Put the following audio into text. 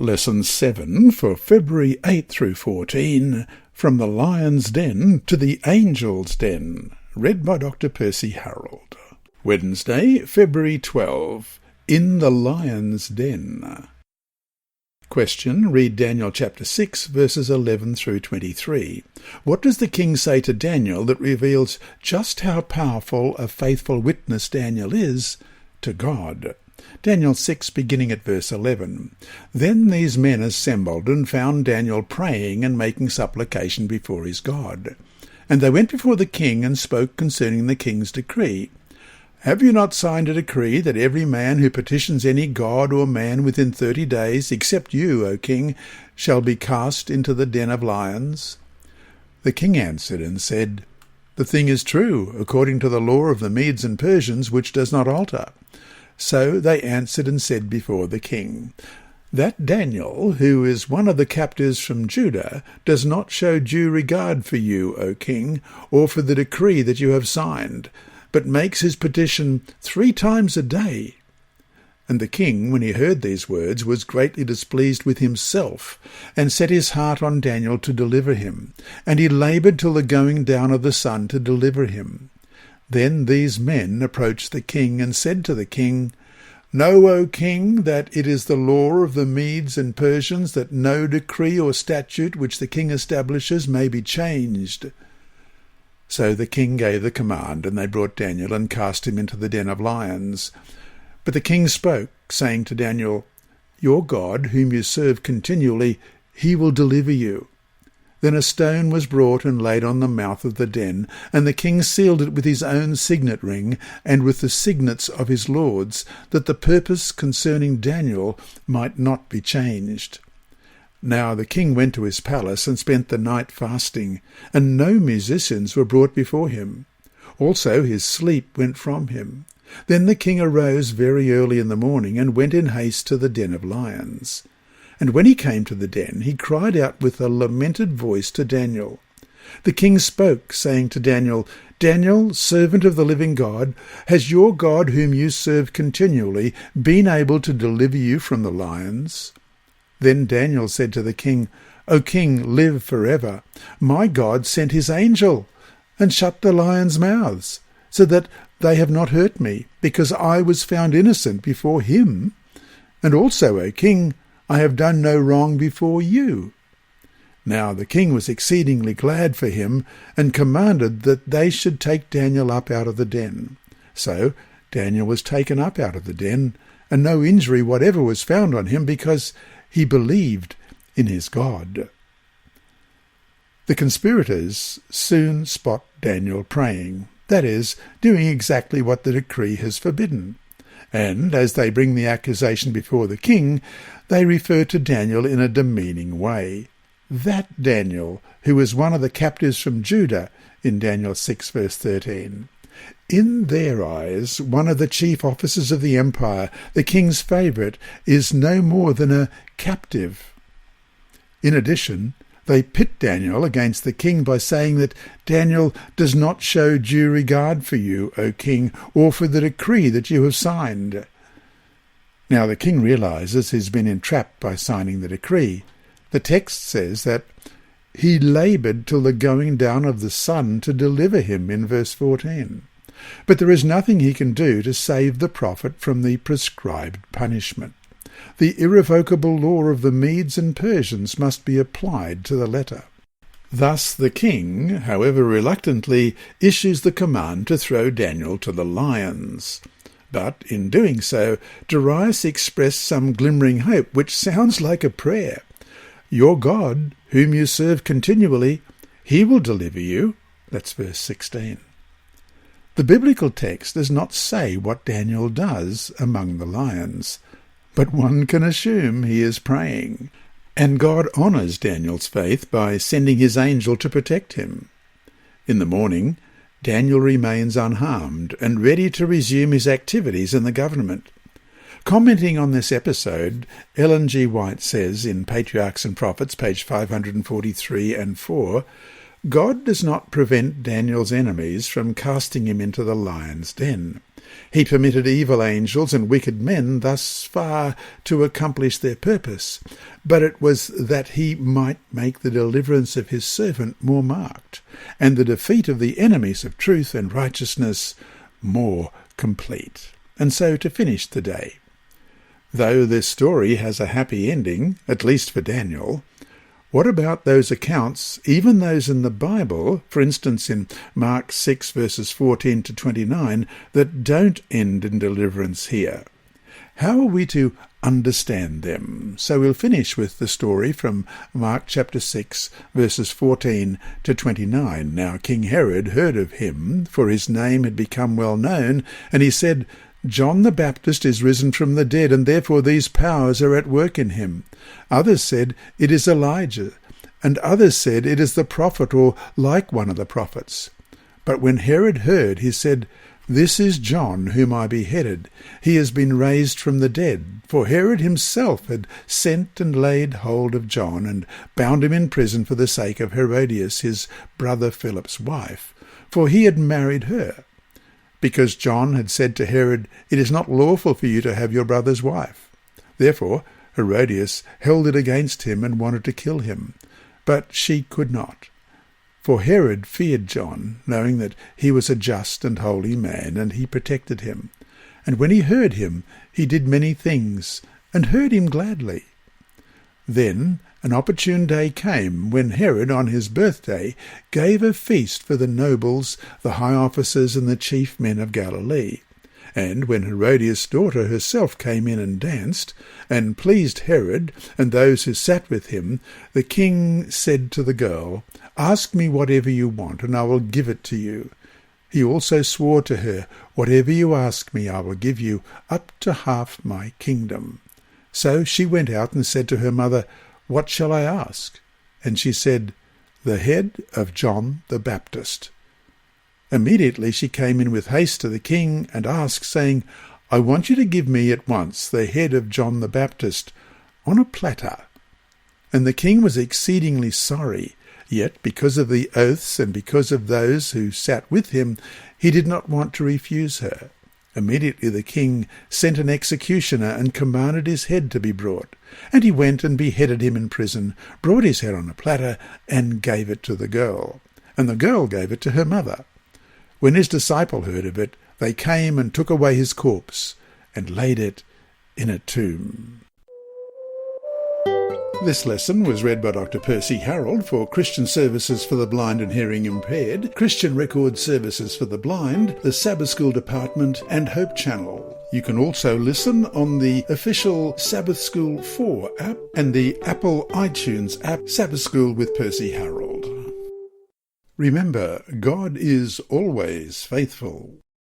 Lesson 7 for February 8 through 14, From the Lion's Den to the Angel's Den, read by Dr. Percy Harrold. Wednesday, February 12, In the Lion's Den. Question, read Daniel chapter 6, verses 11 through 23. What does the king say to Daniel that reveals just how powerful a faithful witness Daniel is to God? Daniel 6, beginning at verse 11. Then these men assembled and found Daniel praying and making supplication before his God. And they went before the king and spoke concerning the king's decree. Have you not signed a decree that every man who petitions any god or man within 30 days, except you, O king, shall be cast into the den of lions? The king answered and said, The thing is true, according to the law of the Medes and Persians, which does not alter. So they answered and said before the king, That Daniel, who is one of the captives from Judah, does not show due regard for you, O king, or for the decree that you have signed, but makes his petition 3 times a day. And the king, when he heard these words, was greatly displeased with himself, and set his heart on Daniel to deliver him, and he laboured till the going down of the sun to deliver him. Then these men approached the king and said to the king, Know, O king, that it is the law of the Medes and Persians that no decree or statute which the king establishes may be changed. So the king gave the command, and they brought Daniel and cast him into the den of lions. But the king spoke, saying to Daniel, Your God, whom you serve continually, he will deliver you. Then a stone was brought and laid on the mouth of the den, and the king sealed it with his own signet ring and with the signets of his lords, that the purpose concerning Daniel might not be changed. Now the king went to his palace and spent the night fasting, and no musicians were brought before him. Also his sleep went from him. Then the king arose very early in the morning and went in haste to the den of lions. And when he came to the den, he cried out with a lamented voice to Daniel. The king spoke, saying to Daniel, Daniel, servant of the living God, has your God, whom you serve continually, been able to deliver you from the lions? Then Daniel said to the king, O king, live forever. My God sent his angel and shut the lions' mouths, so that they have not hurt me, because I was found innocent before him. And also, O king, I have done no wrong before you. Now the king was exceedingly glad for him, and commanded that they should take Daniel up out of the den. So Daniel was taken up out of the den, and no injury whatever was found on him, because he believed in his God. The conspirators soon spot Daniel praying, that is, doing exactly what the decree has forbidden. And as they bring the accusation before the king, they refer to Daniel in a demeaning way. That Daniel, who is one of the captives from Judah, in Daniel 6 verse 13. In their eyes, one of the chief officers of the empire, the king's favourite, is no more than a captive. In addition, they pit Daniel against the king by saying that Daniel does not show due regard for you, O king, or for the decree that you have signed. Now the king realizes he's been entrapped by signing the decree. The text says that he laboured till the going down of the sun to deliver him in verse 14. But there is nothing he can do to save the prophet from the prescribed punishment. The irrevocable law of the Medes and Persians must be applied to the letter. Thus the king, however reluctantly, issues the command to throw Daniel to the lions. But in doing so, Darius expressed some glimmering hope, which sounds like a prayer. Your God, whom you serve continually, he will deliver you. That's verse 16. The biblical text does not say what Daniel does among the lions, but one can assume he is praying, and God honours Daniel's faith by sending his angel to protect him. In the morning, Daniel remains unharmed and ready to resume his activities in the government. Commenting on this episode, Ellen G. White says in Patriarchs and Prophets, page 543 and 4, God does not prevent Daniel's enemies from casting him into the lion's den. He permitted evil angels and wicked men thus far to accomplish their purpose, but it was that he might make the deliverance of his servant more marked, and the defeat of the enemies of truth and righteousness more complete. And so to finish the day. Though this story has a happy ending, at least for Daniel, what about those accounts, even those in the Bible, for instance in Mark 6 verses 14 to 29, that don't end in deliverance here? How are we to understand them? So we'll finish with the story from Mark chapter 6 verses 14 to 29. Now King Herod heard of him, for his name had become well known, and he said, "John the Baptist is risen from the dead, and therefore these powers are at work in him." Others said, "It is Elijah," and others said, "It is the prophet, or like one of the prophets." But when Herod heard, he said, "This is John whom I beheaded. He has been raised from the dead." For Herod himself had sent and laid hold of John, and bound him in prison for the sake of Herodias, his brother Philip's wife, for he had married her. Because John had said to Herod, "It is not lawful for you to have your brother's wife." Therefore Herodias held it against him and wanted to kill him, but she could not. For Herod feared John, knowing that he was a just and holy man, and he protected him. And when he heard him, he did many things, and heard him gladly. Then an opportune day came, when Herod, on his birthday, gave a feast for the nobles, the high officers, and the chief men of Galilee. And when Herodias' daughter herself came in and danced, and pleased Herod and those who sat with him, the king said to the girl, "Ask me whatever you want, and I will give it to you." He also swore to her, "Whatever you ask me, I will give you, up to half my kingdom." So she went out and said to her mother, "What shall I ask?" And she said, "The head of John the Baptist." Immediately she came in with haste to the king and asked, saying, "I want you to give me at once the head of John the Baptist on a platter." And the king was exceedingly sorry, yet because of the oaths and because of those who sat with him, he did not want to refuse her. Immediately the king sent an executioner and commanded his head to be brought. And he went and beheaded him in prison, brought his head on a platter, and gave it to the girl. And the girl gave it to her mother. When his disciple heard of it, they came and took away his corpse, and laid it in a tomb. This lesson was read by Dr. Percy Harrold for Christian Services for the Blind and Hearing Impaired, Christian Record Services for the Blind, the Sabbath School Department, and Hope Channel. You can also listen on the official Sabbath School 4 app and the Apple iTunes app, Sabbath School with Percy Harrold. Remember, God is always faithful.